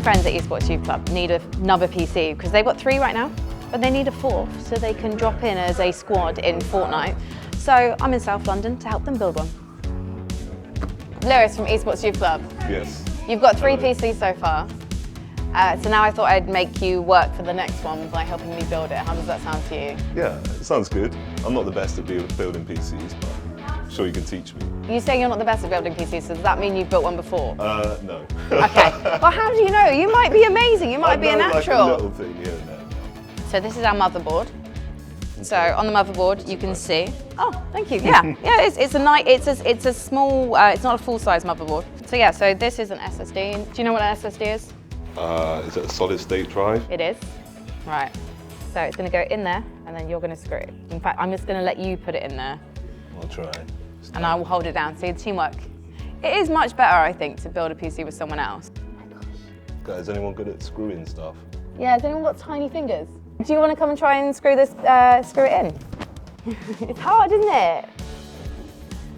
friends at Esports Youth Club need another PC because they've got 3 right now, but they need a 4th so they can drop in as a squad in Fortnite. So I'm in South London to help them build one. Lewis from Esports Youth Club. Yes. You've got 3 PCs so far. So now I thought I'd make you work for the next one by helping me build it. How does that sound to you? Yeah, it sounds good. I'm not the best at building PCs, but I'm sure you can teach me. You say you're not the best at building PCs, so does that mean you've built one before? No. Okay. Well, how do you know? You might be amazing. You might be a natural. Like a little thing here and there. So this is our motherboard. So on the motherboard, you can see. Oh, thank you. Yeah, yeah. It's a small. It's not a full-size motherboard. So yeah. So this is an SSD. Do you know what an SSD is? Is it a solid state drive? It is. Right. So it's going to go in there, and then you're going to screw it. In fact, I'm just going to let you put it in there. I'll try. And I will hold it down. So teamwork. It is much better, I think, to build a PC with someone else. Guys, is anyone good at screwing stuff? Yeah. Has anyone got tiny fingers? Do you want to come and try and screw this? Screw it in. It's hard, isn't it?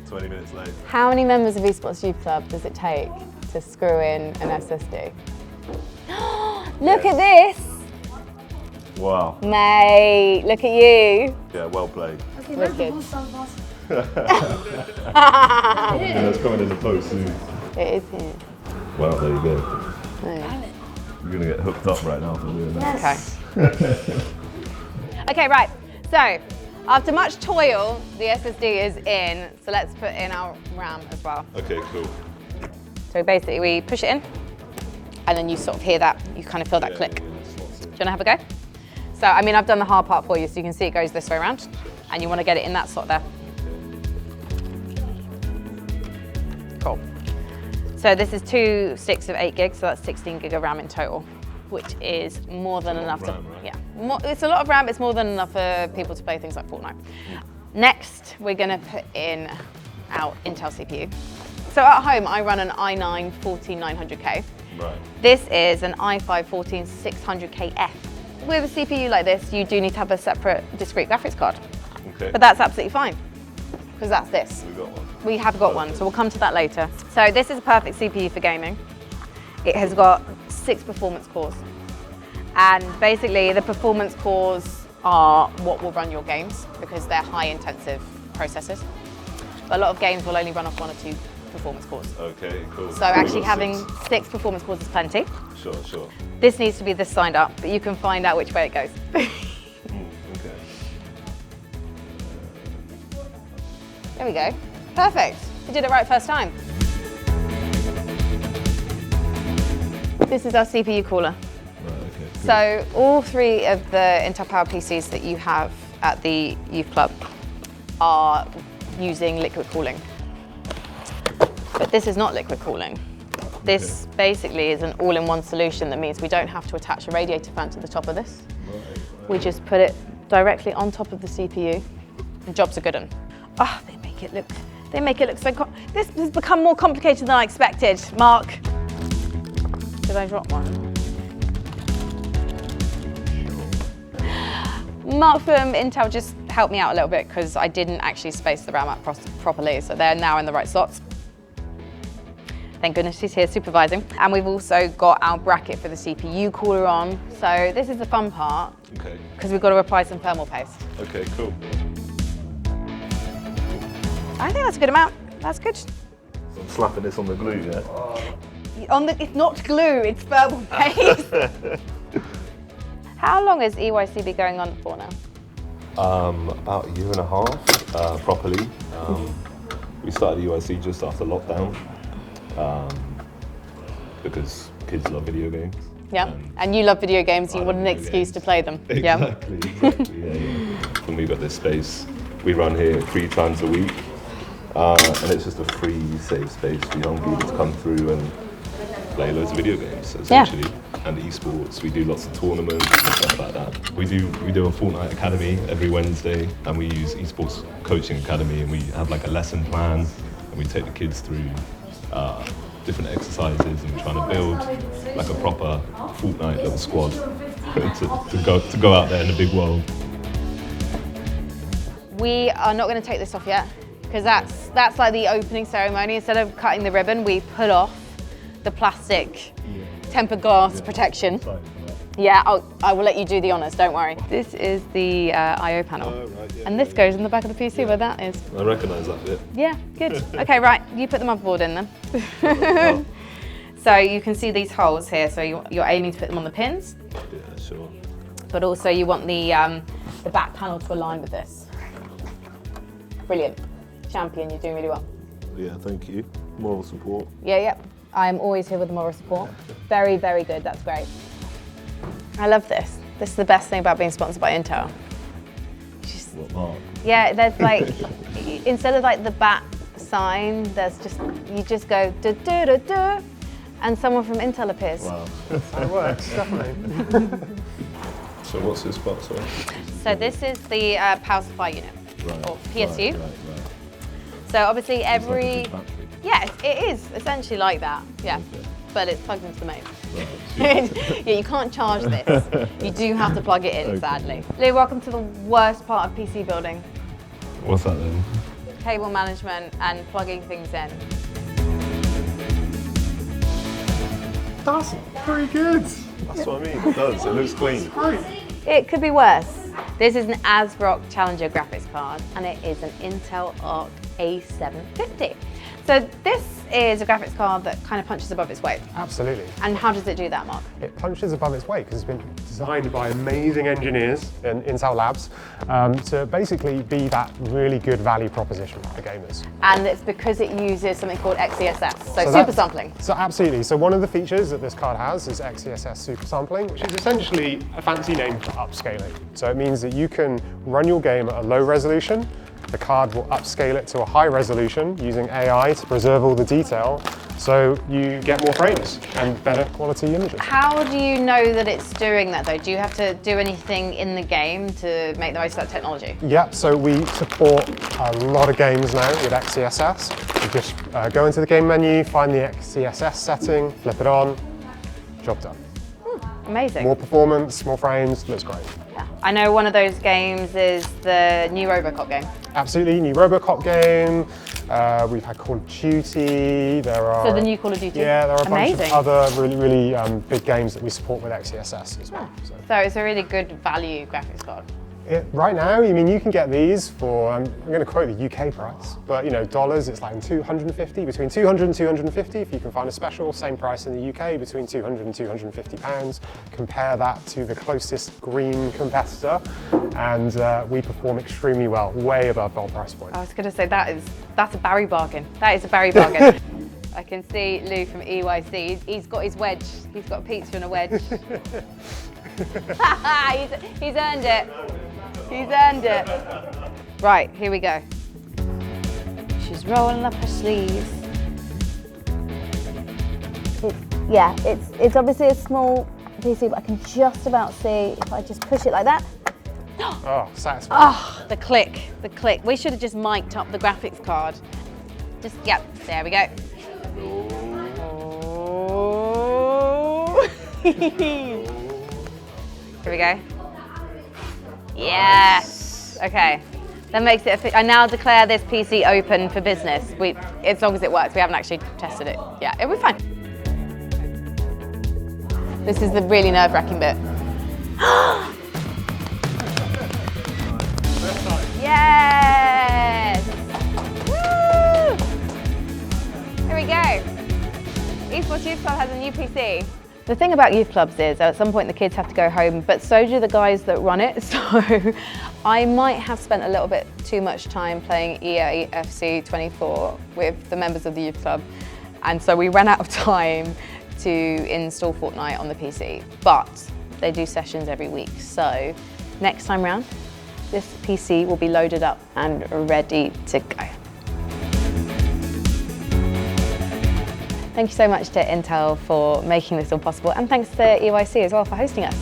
20 minutes late. How many members of Esports Youth Club does it take to screw in an SSD? Look at this! Wow. Mate, look at you. Yeah, well played. Okay, wicked. That's coming in the post soon. It is here. Well, there you go. No. You're going to get hooked up right now for doing that. Okay. Okay, right. So, after much toil, the SSD is in. So let's put in our RAM as well. Okay, cool. So basically, we push it in, and then you sort of hear that. You kind of feel that click. Yeah, Do you want to have a go? So, I mean, I've done the hard part for you, so you can see it goes this way around, and you want to get it in that slot there. Cool. So this is 2 sticks of 8 gigs, so that's 16 gig of RAM in total, which is more than enough to, RAM, right? yeah. It's a lot of RAM, it's more than enough for people to play things like Fortnite. Next, we're gonna put in our Intel CPU. So at home, I run an i9 14900K. Right. This is an i5 14600KF. With a CPU like this, you do need to have a separate discrete graphics card. Okay. But that's absolutely fine, because that's this. We got one. We have got one, so we'll come to that later. So this is a perfect CPU for gaming. It has got 6 performance cores. And basically the performance cores are what will run your games because they're high intensive processors. But a lot of games will only run off 1 or 2 performance cores. Okay, cool. So actually having 6 performance cores is plenty. Sure, sure. This needs to be this signed up, but you can find out which way it goes. Okay. There we go. Perfect. You did it right first time. This is our CPU cooler. Right, okay. Cool. So all 3 of the Intel Power PCs that you have at the Youth Club are using liquid cooling. But this is not liquid cooling. This basically is an all-in-one solution that means we don't have to attach a radiator fan to the top of this. Right. We just put it directly on top of the CPU and jobs are good on. Oh, they make it look so this has become more complicated than I expected, Mark. Did I drop one? Mark from Intel just helped me out a little bit because I didn't actually space the RAM up properly, so they're now in the right slots. Thank goodness he's here supervising. And we've also got our bracket for the CPU cooler on. So this is the fun part, Okay. because we've got to apply some thermal paste. Okay, cool. I think that's a good amount. That's good. So I'm slapping this on the glue, yeah? It's not glue, it's thermal paste. How long has EYC been going on for now? About 1.5 years, properly. We started EYC just after lockdown because kids love video games. Yeah, and you love video games, you want an excuse to play them. Exactly, yeah. When we got this space, we run here 3 times a week, and it's just a free, safe space for young people to come through and play loads of video games, essentially. Yeah. And esports, we do lots of tournaments and stuff like that. We do a Fortnite Academy every Wednesday, and we use Esports Coaching Academy, and we have like a lesson plan, and we take the kids through different exercises, and we're trying to build like a proper Fortnite little squad to go out there in the big world. We are not going to take this off yet, because that's like the opening ceremony. Instead of cutting the ribbon, we put off the plastic tempered glass protection. Yeah, I will let you do the honours, don't worry. This is the I/O panel. Right, yeah, and this goes in the back of the PC where that is. I recognise that bit. Yeah, good. Okay, right, you put the motherboard in then. So you can see these holes here, so you're aiming to put them on the pins. Yeah, sure. But also you want the back panel to align with this. Brilliant. Champion, you're doing really well. Yeah, thank you. Moral support. Yeah. I'm always here with the moral support. Very, very good, that's great. I love this. This is the best thing about being sponsored by Intel. What, Mark? Yeah, there's like, instead of like the bat sign, there's just, you just go do do do do, and someone from Intel appears. Wow. That's how it works, definitely. So what's this box for? So this is the power supply unit, or PSU. Right. So obviously every, It's like a big battery. yeah, it is essentially like that, yeah. Okay. But it's plugged into the main. Right. Yeah, you can't charge this. You do have to plug it in, Okay. sadly. Lou, welcome to the worst part of PC building. What's that then? Cable management and plugging things in. That's pretty good. That's what I mean. It does. It looks clean. Great. It could be worse. This is an ASRock Challenger graphics card, and it is an Intel Arc A750. So this is a graphics card that kind of punches above its weight. Absolutely. And how does it do that, Mark? It punches above its weight because it's been designed by amazing engineers in Intel Labs to basically be that really good value proposition for gamers. And it's because it uses something called XeSS, so super that's- sampling. So absolutely. So one of the features that this card has is XeSS super sampling, which is essentially a fancy name for upscaling. So it means that you can run your game at a low resolution. The card will upscale it to a high resolution using AI to preserve all the detail, so you get more frames and better quality images. How do you know that it's doing that though? Do you have to do anything in the game to make the most of that technology? Yep, so we support a lot of games now with XeSS. You just go into the game menu, find the XeSS setting, flip it on, job done. Amazing. More performance, more frames, looks great. Yeah. I know one of those games is the new Robocop game. Absolutely, new Robocop game. We've had Call of Duty. There are So the new Call of Duty? Yeah, there are a bunch Amazing. of other really big games that we support with XeSS as well. So it's a really good value graphics card. Right now, I mean, you can get these for, I'm going to quote the UK price, but you know, dollars, it's like 250, between 200 and 250 if you can find a special, same price in the UK, between 200 and 250 pounds. Compare that to the closest green competitor, and we perform extremely well, way above our price point. I was going to say that's a Barry bargain. That is a Barry bargain. I can see Lou from EYC. He's got his wedge. He's got a pizza and a wedge. he's earned it. He's earned it. Right, here we go. She's rolling up her sleeves. It's obviously a small PC, but I can just about see if I just push it like that. Oh, satisfying. Oh, the click. We should have just mic'd up the graphics card. Yep, there we go. Oh. Here we go. Yes. Okay. That makes it. I now declare this PC open for business. As long as it works. We haven't actually tested it. Yeah, it'll be fine. This is the really nerve-wracking bit. Yes. Woo! Here we go. Esports Youth Club has a new PC. The thing about youth clubs is at some point the kids have to go home, but so do the guys that run it. So I might have spent a little bit too much time playing EA FC 24 with the members of the youth club. And so we ran out of time to install Fortnite on the PC, but they do sessions every week. So next time round, this PC will be loaded up and ready to go. Thank you so much to Intel for making this all possible, and thanks to EYC as well for hosting us.